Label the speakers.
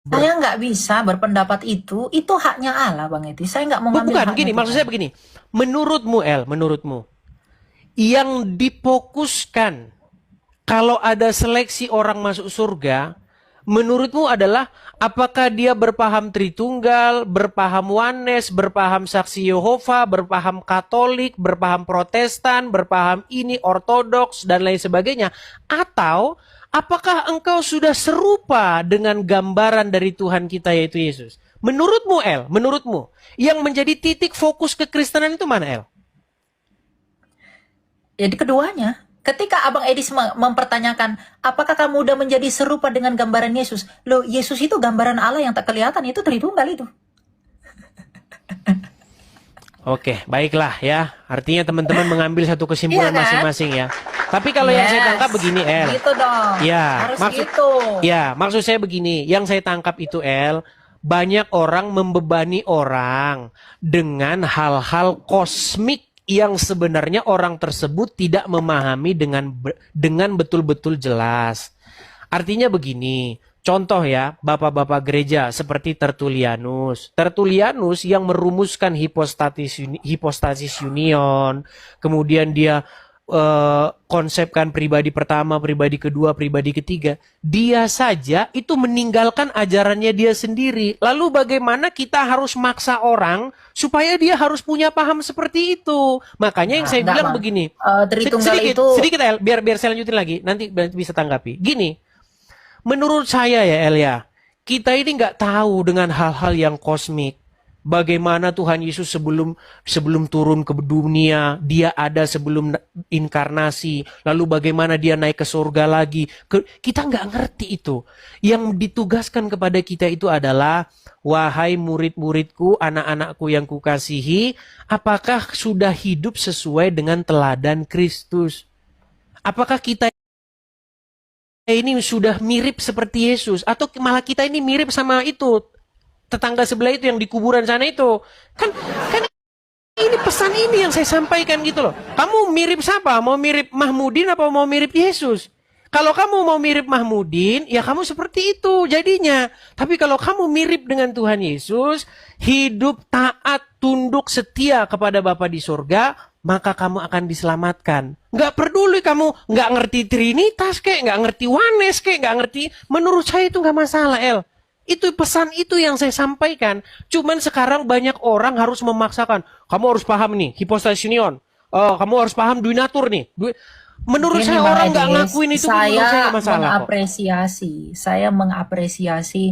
Speaker 1: Saya nggak bisa berpendapat itu haknya Allah, Bang Edi. Saya nggak mau ngambil
Speaker 2: Bukan,
Speaker 1: haknya
Speaker 2: gini, maksud
Speaker 1: Tuhan.
Speaker 2: saya begini. Menurutmu, El, menurutmu, yang difokuskan kalau ada seleksi orang masuk surga, menurutmu adalah apakah dia berpaham Tritunggal, berpaham Oneness, berpaham Saksi Yehova, berpaham Katolik, berpaham Protestan, berpaham ini Ortodoks dan lain sebagainya, atau apakah engkau sudah serupa dengan gambaran dari Tuhan kita yaitu Yesus? Menurutmu, El, menurutmu, yang menjadi titik fokus kekristenan itu mana, El?
Speaker 1: Jadi keduanya. Ketika Abang Edis mempertanyakan, apakah kamu udah menjadi serupa dengan gambaran Yesus? Loh, Yesus itu gambaran Allah yang tak kelihatan, itu Tritunggal itu.
Speaker 2: Oke, baiklah ya. Artinya teman-teman mengambil satu
Speaker 1: Iya
Speaker 2: kesimpulan
Speaker 1: kan?
Speaker 2: masing-masing ya. Tapi kalau yang saya
Speaker 1: Yes.
Speaker 2: tangkap begini, El.
Speaker 1: Gitu dong.
Speaker 2: Ya,
Speaker 1: Harus
Speaker 2: maksud
Speaker 1: gitu.
Speaker 2: maksud saya begini. Yang saya tangkap itu, El, banyak orang membebani orang dengan hal-hal kosmik yang sebenarnya orang tersebut tidak memahami dengan betul-betul jelas. Artinya begini, contoh ya, bapak-bapak gereja seperti Tertullianus. Tertullianus yang merumuskan hipostasis union, kemudian dia konsepkan pribadi pertama, pribadi kedua, pribadi ketiga. Dia saja itu meninggalkan ajarannya dia sendiri. Lalu bagaimana kita harus maksa orang supaya dia harus punya paham seperti itu? Makanya yang saya
Speaker 1: Enggak,
Speaker 2: bilang
Speaker 1: Bang.
Speaker 2: begini,
Speaker 1: Tritunggal
Speaker 2: sedikit,
Speaker 1: itu,
Speaker 2: sedikit El, biar saya lanjutin lagi, nanti bisa tanggapi. Gini, menurut saya ya Elia, kita ini nggak tahu dengan hal-hal yang kosmik. Bagaimana Tuhan Yesus sebelum sebelum turun ke dunia, dia ada sebelum inkarnasi, lalu bagaimana dia naik ke surga lagi. Kita nggak ngerti itu. Yang ditugaskan kepada kita itu adalah, wahai murid-muridku, anak-anakku yang kukasihi, apakah sudah hidup sesuai dengan teladan Kristus? Apakah kita ini sudah mirip seperti Yesus atau malah kita ini mirip sama itu tetangga sebelah itu yang di kuburan sana itu? Kan ini pesan ini yang saya sampaikan gitu loh. Kamu mirip siapa? Mau mirip Mahmudin apa mau mirip Yesus? Kalau kamu mau mirip Mahmudin, ya kamu seperti itu jadinya. Tapi kalau kamu mirip dengan Tuhan Yesus, hidup taat, tunduk, setia kepada Bapa di surga, maka kamu akan diselamatkan. Nggak peduli kamu nggak ngerti Trinitas kek, nggak ngerti Oneness kek, nggak ngerti. Menurut saya itu nggak masalah, El. Itu pesan itu yang saya sampaikan. Cuman sekarang banyak orang harus memaksakan. Kamu harus paham nih, hipostasis union. Kamu harus paham duinatur nih. Menurut
Speaker 1: gini
Speaker 2: saya
Speaker 1: Bang
Speaker 2: orang nggak
Speaker 1: Edis,
Speaker 2: ngakuin itu pun menurut saya nggak masalah kok.
Speaker 1: saya mengapresiasi